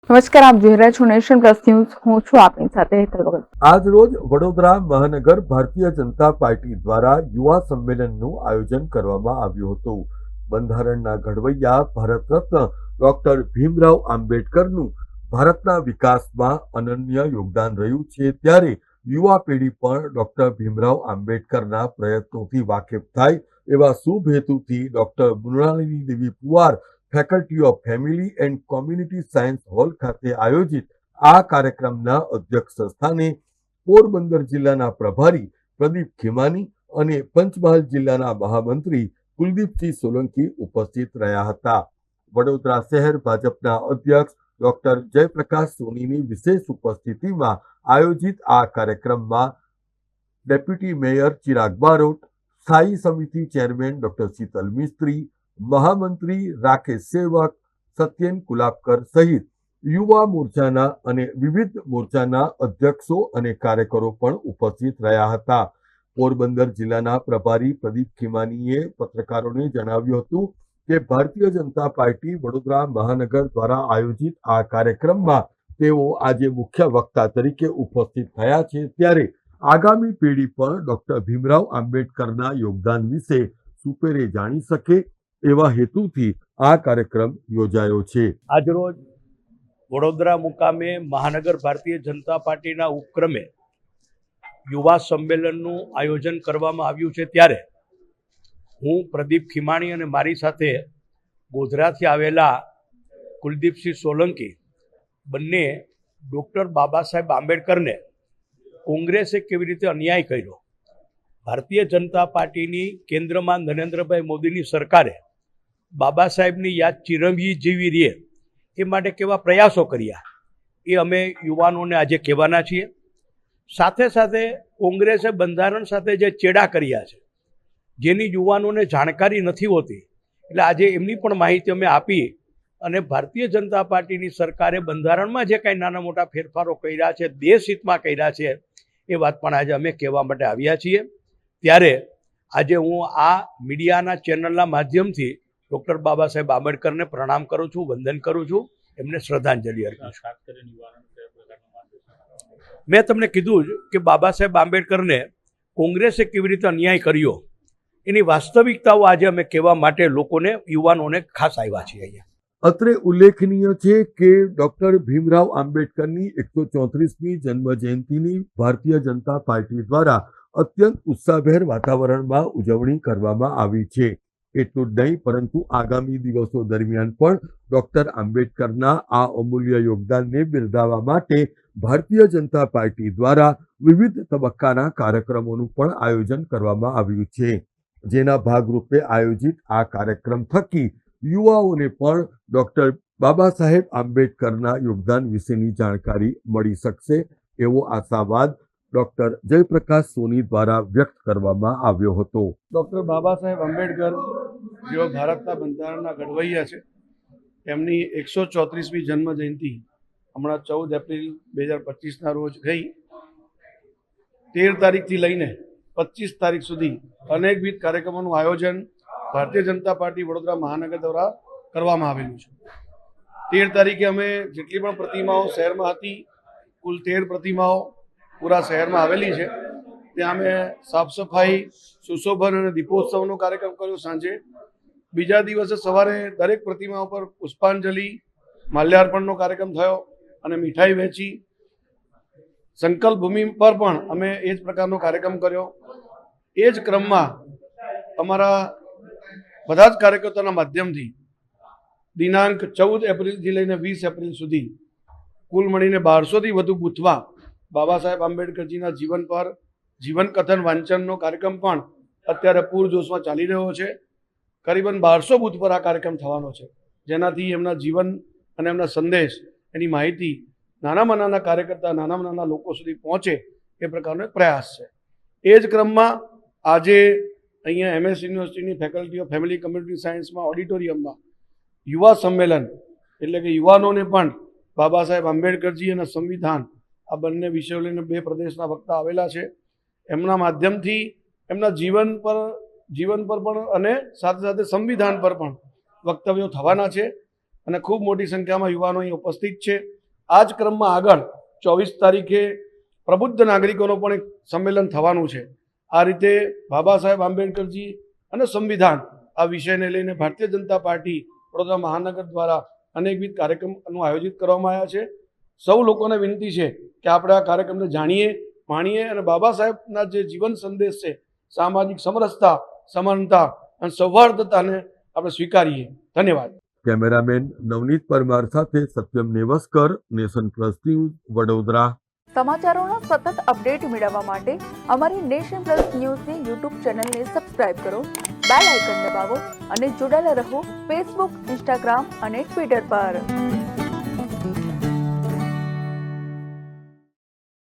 નમસ્કાર, આપ જોઈ રહ્યા છો નેશન પ્લસ ન્યૂઝ. હું છું આપની સાથે હેતલ ભગત. આજ રોજ વડોદરા મહાનગર ભારતીય જનતા પાર્ટી દ્વારા યુવા સંમેલનનું આયોજન કરવામાં આવ્યું હતું. બંધારણના ઘડવૈયા ભારત રત્ન ડોક્ટર ભીમરાવ આંબેડકરનું ભારતના વિકાસમાં અનન્ય યોગદાન રહ્યું છે, ત્યારે યુવા પેઢી પણ ડોક્ટર ભીમરાવ આંબેડકરના પ્રયત્નોથી વાકેફ થાય એવા શુભ હેતુથી doctor Mrinalini Devi Puwar faculty of family and community science hall ખાતે આયોજિત આ કાર્યક્રમના અધ્યક્ષ સ્થાને પોરબંદર જિલ્લાના પ્રભારી પ્રદીપ ખીમાની અને પંચમહાલ જિલ્લાના મહામંત્રી કુલદીપસિંહ સોલંકી ઉપસ્થિત રહ્યા હતા. વડોદરા શહેર ભાજપના અધ્યક્ષ ડોક્ટર જયપ્રકાશ સોનીની વિશેષ ઉપસ્થિતિમાં આયોજિત આ કાર્યક્રમમાં ડેપ્યુટી મેયર ચિરાગ બારોટ, સ્થાયી સમિતિ ચેરમેન ડોક્ટર શીતલ મિસ્ત્રી, મહામંત્રી રાકેશ સેવક, સત્યેન કુલાબકર સહિત યુવા મોરચાના અને વિવિધ મોરચાના અધ્યક્ષો અને કાર્યકરો પણ ઉપસ્થિત રહ્યા હતા. પોરબંદર જિલ્લાના પ્રભારી પ્રદીપ ખીમાનીએ પત્રકારોને જણાવ્યું હતું કે ભારતીય જનતા પાર્ટી વડોદરા મહાનગર દ્વારા આયોજિત આ કાર્યક્રમમાં તેઓ આજે મુખ્ય વક્તા તરીકે ઉપસ્થિત થયા છે, ત્યારે આગામી પેઢી પણ ડોક્ટર ભીમરાવ આંબેડકરના યોગદાન વિશે સુપેરે જાણી શકે એવા હેતુથી આ કાર્યક્રમ યોજાયો છે. આજરોજ વડોદરા મુકામે મહાનગર ભારતીય જનતા પાર્ટીના ઉપક્રમે યુવા સંમેલનનું આયોજન કરવામાં આવ્યું છે, ત્યારે હું પ્રદીપ ખીમાણી અને મારી સાથે ગોધરાથી આવેલા કુલદીપસિંહ સોલંકી બંને ડૉક્ટર બાબા સાહેબ આંબેડકરને કોંગ્રેસે કેવી રીતે અન્યાય કર્યો, ભારતીય જનતા પાર્ટીની કેન્દ્રમાં નરેન્દ્રભાઈ મોદીની સરકારે બાબા સાહેબની યાદ ચિરંજીવી રહે એ માટે કેવા પ્રયાસો કર્યા એ અમે યુવાનોને આજે કહેવાના છીએ. સાથે સાથે કોંગ્રેસે બંધારણ સાથે જે ચેડા કર્યા છે, જેની યુવાનોને જાણકારી નથી હોતી, એટલે આજે એમની પણ માહિતી અમે આપી અને ભારતીય જનતા પાર્ટીની સરકારે બંધારણમાં જે કાંઈ નાના મોટા ફેરફારો કર્યા છે, દેશ હિતમાં કર્યા છે, એ વાત પણ આજે અમે કહેવા માટે આવ્યા છીએ. ત્યારે આજે હું આ મીડિયાના ચેનલના માધ્યમથી ડૉક્ટર બાબા સાહેબ આંબેડકરને પ્રણામ કરું છું, વંદન કરું છું, એમને શ્રદ્ધાંજલિ અર્પું છું. મેં તમને કીધું જ કે બાબા સાહેબ આંબેડકરને કોંગ્રેસે કેવી રીતે અન્યાય કર્યો એની વાસ્તવિકતાઓ આજે અમે કહેવા માટે લોકોને, યુવાનોને ખાસ આવ્યા છીએ અહીંયા. અત્રે ઉલ્લેખનીય છે કે ડોક્ટર ભીમરાવ આંબેડકરની 134મી જન્મ જયંતિની ભારતીય જનતા પાર્ટી દ્વારા અત્યંત ઉત્સાહભેર વાતાવરણમાં ઉજવણી કરવામાં આવી છે. એટલું જ નહીં, પરંતુ આગામી દિવસો દરમિયાન પણ ડોક્ટર આંબેડકરના આ અમૂલ્ય યોગદાનને બિરદાવવા માટે ભારતીય જનતા પાર્ટી દ્વારા વિવિધ તબક્કાના કાર્યક્રમોનું પણ આયોજન કરવામાં આવ્યું છે. જેના ભાગરૂપે આયોજિત આ કાર્યક્રમ થકી યુવાઓને પણ ડોક્ટર બાબા સાહેબ આંબેડકરના યોગદાન વિશેની જાણકારી મળી શકશે એવો આશાવાદ ડોક્ટર જયપ્રકાશ સોની દ્વારા વ્યક્ત કરવામાં આવ્યો હતો. ડૉક્ટર બાબા સાહેબ આંબેડકર જેઓ ભારતના બંધારણના ઘડવૈયા છે, એમની 134મી જન્મ જયંતિ હમણાં 14 એપ્રિલ 2025ના રોજ ગઈ. 13 તારીખથી લઈને 25 તારીખ સુધી અનેકવિધ કાર્યક્રમોનું આયોજન ભારતીય જનતા પાર્ટી વડોદરા મહાનગર દ્વારા કરવામાં આવેલું છે. 13 તારીખે અમે જેટલી પણ પ્રતિમાઓ શહેરમાં હતી, કુલ 13 પ્રતિમાઓ પૂરા શહેરમાં આવેલી છે, ત્યાં અમે સાફ સફાઈ, સુશોભન અને દીપોત્સવનો કાર્યક્રમ કર્યો સાંજે. બીજા દિવસે સવારે દરેક પ્રતિમા ઉપર પુષ્પાંજલિ, માલ્યાર્પણનો કાર્યક્રમ થયો અને મીઠાઈ વહેંચી. સંકલ્પ ભૂમિ પર પણ અમે એ જ પ્રકારનો કાર્યક્રમ કર્યો. એ જ ક્રમમાં અમારા બધા જ કાર્યકર્તાઓના માધ્યમથી દિનાંક 14 એપ્રિલથી લઈને 20 એપ્રિલ સુધી કુલ મળીને 1200થી વધુ બૂથમાં બાબા સાહેબ આંબેડકરજીના જીવન પર જીવન કથન વાંચનનો કાર્યક્રમ પણ અત્યારે પૂરજોશમાં ચાલી રહ્યો છે. કરીબન 1200 બૂથ પર આ કાર્યક્રમ થવાનો છે, જેનાથી એમના જીવન અને એમના સંદેશ, એની માહિતી નાનામાં નાના કાર્યકર્તા, નાનામાં નાના લોકો સુધી પહોંચે એ પ્રકારનો એક પ્રયાસ છે. એ જ ક્રમમાં આજે અહીંયા MS યુનિવર્સિટીની ફેકલ્ટી ઓફ ફેમિલી કમ્યુનિટી સાયન્સમાં ઓડિટોરિયમમાં યુવા સંમેલન, એટલે કે યુવાનોને પણ બાબા સાહેબ આંબેડકરજી અને સંવિધાન આ બંને વિષયો લઈને 2 પ્રદેશના વક્તા આવેલા છે. એમના માધ્યમથી એમના જીવન પર પણ અને સાથે સાથે સંવિધાન પર પણ વક્તવ્યો થવાના છે અને ખૂબ મોટી સંખ્યામાં યુવાનો અહીં ઉપસ્થિત છે. આ જ ક્રમમાં આગળ 24 તારીખે પ્રબુદ્ધ નાગરિકોનો પણ એક સંમેલન થવાનું છે. આ રીતે બાબા સાહેબ આંબેડકરજી અને સંવિધાન આ વિષયને લઈને ભારતીય જનતા પાર્ટી વડોદરા મહાનગર દ્વારા અનેકવિધ કાર્યક્રમનું આયોજિત કરવામાં આવ્યા છે. સૌ લોકોને વિનંતી છે કે આપણે આ કાર્યક્રમને જાણીએ, માણીએ અને બાબા સાહેબના જે જીવન સંદેશ છે, સામાજિક સમરસતા, સમાનતા અને સૌહાર્દતાને આપણે સ્વીકારીએ. ધન્યવાદ. કેમેરામેન નવનીત પરમાર સાથે Satyam Nevaskar, Nation Plus News, Vadodara. સમાચારોના સતત અપડેટ મેળવવા માટે અમારી નેશન પ્લસ ન્યૂઝની યુટ્યુબ ચેનલને સબસ્ક્રાઇબ કરો, બેલ આઇકન દબાવો અને જોડાયેલા રહો ફેસબુક, ઇન્સ્ટાગ્રામ અને ટ્વિટર પર.